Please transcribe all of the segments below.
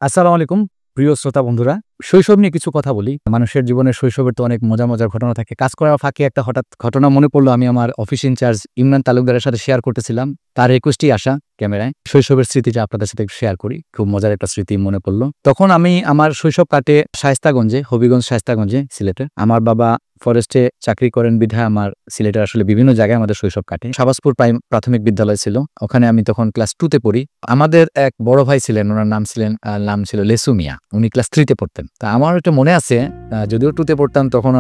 আসসালামু আলাইকুম প্রিয় শ্রোতা বন্ধুরা। শৈশব নিয়ে কিছু কথা বলি। মানুষের জীবনে শৈশবের তো অনেক মজার ঘটনা থাকে। কাজ করার ফাঁকে একটা হঠাৎ ঘটনা মনে পড়লো, আমি আমার অফিস ইনচার্জ ইমরান তালুকদারের সাথে শেয়ার করতেছিলাম। তার রিকোয়েস্টই আসা ক্যামেরায় শৈশবের স্মৃতিটা আপনাদের সাথে শেয়ার করি। খুব মজার একটা স্মৃতি মনে পড়লো। তখন আমি আমার শৈশব কাটে শায়েস্তাগঞ্জে, হবিগঞ্জ শায়েস্তাগঞ্জে, সিলেটে। আমার বাবা ফরেস্টে চাকরি করেন বিধায় আমার সিলেটের আসলে বিভিন্ন জায়গায় আমাদের শৈশব কাটে। শাহবাজপুর প্রাথমিক বিদ্যালয় ছিল, ওখানে আমি তখন ক্লাস 2 তে পড়ি। আমাদের এক বড় ভাই ছিলেন, ওনার নাম ছিল লেসু মিয়া। উনি ক্লাস 3 তে পড়তেন। তা আমার একটা মনে আছে, যদিও 2 তে পড়তাম তখন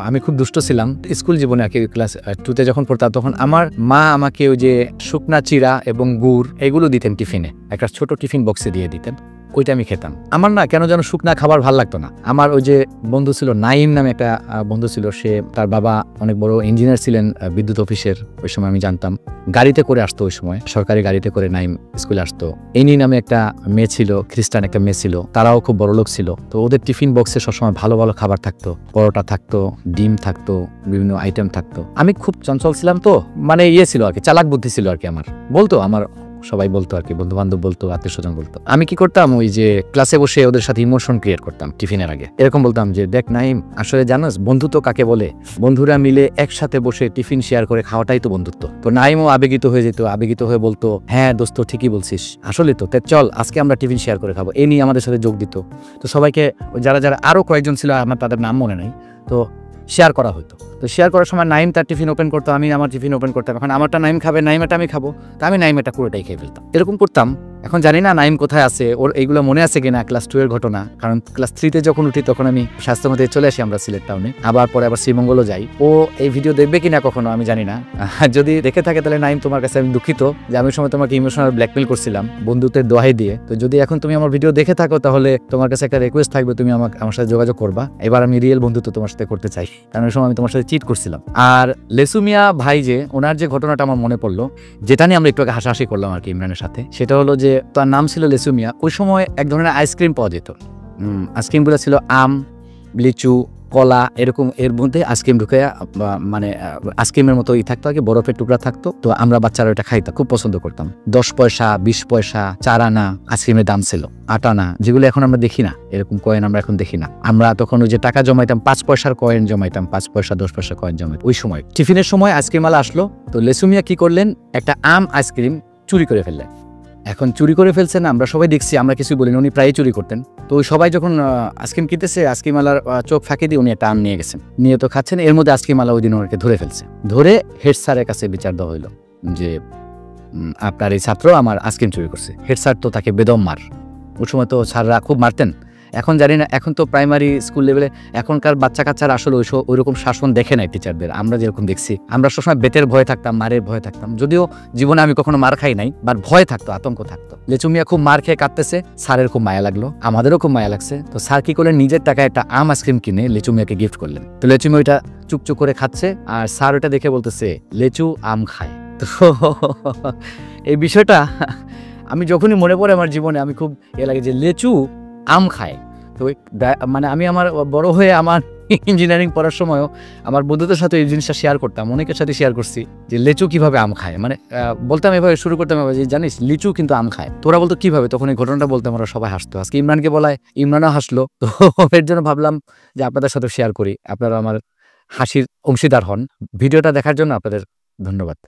আমি খুব দুষ্ট ছিলাম স্কুল জীবনে। আর কি ক্লাস 2 তে যখন পড়তাম তখন আমার মা আমাকে ওই যে শুকনা চিরা এবং গুড় এগুলো দিতেন টিফিনে, একটা ছোট টিফিন বক্সে দিয়ে দিতেন। ওইটা আমি খেতাম। আমার না কেন যেন শুকনা খাবার ভাল লাগতো না। আমার ওই যে বন্ধু ছিল নাইম নামে একটা বন্ধু ছিল, সে তার বাবা অনেক বড় ইঞ্জিনিয়ার ছিলেন বিদ্যুৎ অফিসের। ওই সময় আমি জানতাম গাড়িতে করে আসতো, ওই সময় সরকারি গাড়িতে করে নাইম স্কুলে আসতো। এনি নামে একটা মেয়ে ছিল, খ্রিস্টান একটা মেয়ে ছিল, তারাও খুব বড় লোক ছিল। তো ওদের টিফিন বক্সে সবসময় ভালো ভালো খাবার থাকতো, পরোটা থাকতো, ডিম থাকতো, বিভিন্ন আইটেম থাকতো। আমি খুব চঞ্চল ছিলাম, তো মানে ছিল আর কি, চালাক বুদ্ধি ছিল আর কি। আমার সবাই বলতো আর কি, বন্ধু বান্ধব বলতো, আত্মীয় স্বজন বলতো। আমি কি করতাম, ওই যে ক্লাসে বসে ওদের সাথে ইমোশন ক্রিয়েট করতাম টিফিনের আগে। এরকম বলতাম যে, দেখ নাইম, আসলে জানোস বন্ধুত্ব কাকে বলে? বন্ধুরা মিলে একসাথে বসে টিফিন শেয়ার করে খাওয়াটাই তো বন্ধুত্ব। তো নাইমও আবেগিত হয়ে যেত, আবেগিত হয়ে বলতো, হ্যাঁ দোস্ত ঠিকই বলছিস, আসলে তো চল আজকে আমরা টিফিন শেয়ার করে খাবো। এ নিয়ে আমাদের সাথে যোগ দিত। তো সবাইকে, যারা যারা আরো কয়েকজন ছিল, আমার তাদের নাম মনে নাই, তো শেয়ার করা হতো। তো শেয়ার করার সময় নাইম তার টিফিন ওপেন করতো, আমি আমার টিফিন ওপেন করতাম। এখন আমারটা নাইম খাবে, নাইমাটা আমি খাবো, তা আমি নাইমাটা পুরোটাই খেয়ে ফেলতাম। এরকম করতাম। এখন জানি না নাইম কোথায় আছে, ওর এইগুলো মনে আছে কিনা ক্লাস 2 এর ঘটনা। কারণ ক্লাস 3 তে যখন উঠি তখন আমি স্বাস্থ্যমতে চলে আসি আমরা সিলেট টাউনে, আবার শ্রীমঙ্গলও যাই। ও এই ভিডিও দেখবে কিনা কখনো আমি জানি না। যদি দেখে থাকে তাহলে নাইম, তোমার কাছে আমি দুঃখিত যে আমি সময় তোমাকে ইমোশনাল ব্ল্যাকমেল করছিলাম বন্ধুত্বের দোহাই দিয়ে। তো যদি এখন তুমি আমার ভিডিও দেখে থাকো তাহলে তোমার কাছে একটা রিকোয়েস্ট থাকবে, তুমি আমার সাথে যোগাযোগ করবা। এবার আমি রিয়েল বন্ধুত্ব তোমার সাথে করতে চাই, কারণ ওই সময় আমি তোমার সাথে চিট করছিলাম। আর লেসুমিয়া ভাই যে, ওনার যে ঘটনাটা আমার মনে পড়লো, যেটা নিয়ে আমরা একটু আগে হাসাহাসি করলাম আর কি ইমরানের সাথে, সেটা হলো যে তার নাম ছিল লেসুমিয়া। ওই সময় এক ধরনের আইসক্রিম পাওয়া যেত। আইসক্রিমগুলো ছিল আম, লিচু, কলা, এরকম এর মধ্যে আইসক্রিম ঢুকে, মানে আইসক্রিমের মতো থাকতো আর কি, বরফের টুকরা থাকতো। তো আমরা বাচ্চারা ওটা খাইতাম, খুব পছন্দ করতাম। 10 পয়সা, 20 পয়সা, 4 আনা আইসক্রিমের দাম ছিল, 8 আনা, যেগুলো এখন আমরা দেখি না, এরকম কয়েন আমরা এখন দেখি না। আমরা তখন ওই যে টাকা জমাইতাম, 5 পয়সার কয়েন জমাইতাম, 5 পয়সা 10 পয়সা কয়েন জমাইতাম। ওই সময় টিফিনের সময় আইসক্রিম আলা আসলো, তো লেসুমিয়া কি করলেন, একটা আম আইসক্রিম চুরি করে ফেললেন। এখন চুরি করে ফেলছেন, আমরা সবাই দেখছি, আমরা কিছু বলিনি, উনি প্রায়ই চুরি করতেন। তো সবাই যখন আইসক্রিম কিনতেছে, আইসক্রিম আলার চোখ ফাঁকি দিয়ে উনি একটা আম নিয়ে গেছেন, নিয়ে তো খাচ্ছেন। এর মধ্যে আইসক্রিম আলা ওই দিন ওনাকে ধরে ফেলছে। ধরে হেড স্যারের কাছে বিচার দেওয়া হইলো যে আপনার এই ছাত্র আমার আইসক্রিম চুরি করছে। হেড স্যার তো তাকে বেদম মার। ওই সময় তো স্যাররা খুব মারতেন। এখন জানি না, এখন তো প্রাইমারি স্কুল লেভেলে এখনকার বাচ্চা কাচ্চারা আসলে ওইরকম শাসন দেখে নাই টিচারদের, আমরা যেরকম দেখছি। আমরা সবসময় বেতের ভয়ে থাকতাম, মারের ভয়ে থাকতাম। যদিও জীবনে আমি কখনো মার খাই নাই, বাট ভয় থাকতো, আতঙ্ক থাকতো। লেচুমিয়া খুব মার খেয়ে কাঁদতেছে, স্যারের খুব মায়া লাগলো, আমাদেরও খুব মায়া লাগছে। তো স্যার কি করলেন, নিজের টাকায় একটা আম আইসক্রিম কিনে লেচুমিয়াকে গিফট করলেন। তো লেচুমিয়া ওইটা চুপচুপ করে খাচ্ছে, আর স্যার ওইটা দেখে বলতেছে, লেচু আম খায়। তো এই বিষয়টা আমি যখনই মনে পড়ে আমার জীবনে, আমি খুব লাগে যে লেচু আম খায়। তো মানে আমি আমার বড় হয়ে আমার ইঞ্জিনিয়ারিং পড়ার সময়ও আমার বন্ধুদের সাথে এই জিনিসটা শেয়ার করতাম, অনেকের সাথে শেয়ার করছি যে লেচু কিভাবে আম খায়। মানে বলতাম এভাবে, শুরু করতাম এভাবে যে, জানিস লিচু কিন্তু আম খায়। তোরা বলতো কিভাবে, তখন এই ঘটনাটা বলতাম, ওরা সবাই হাসতো। আজকে ইমরানকে বলায়, ইমরানও হাসলো। তো এর জন্য ভাবলাম যে আপনাদের সাথে শেয়ার করি, আপনারা আমার হাসির অংশীদার হন। ভিডিওটা দেখার জন্য আপনাদের ধন্যবাদ।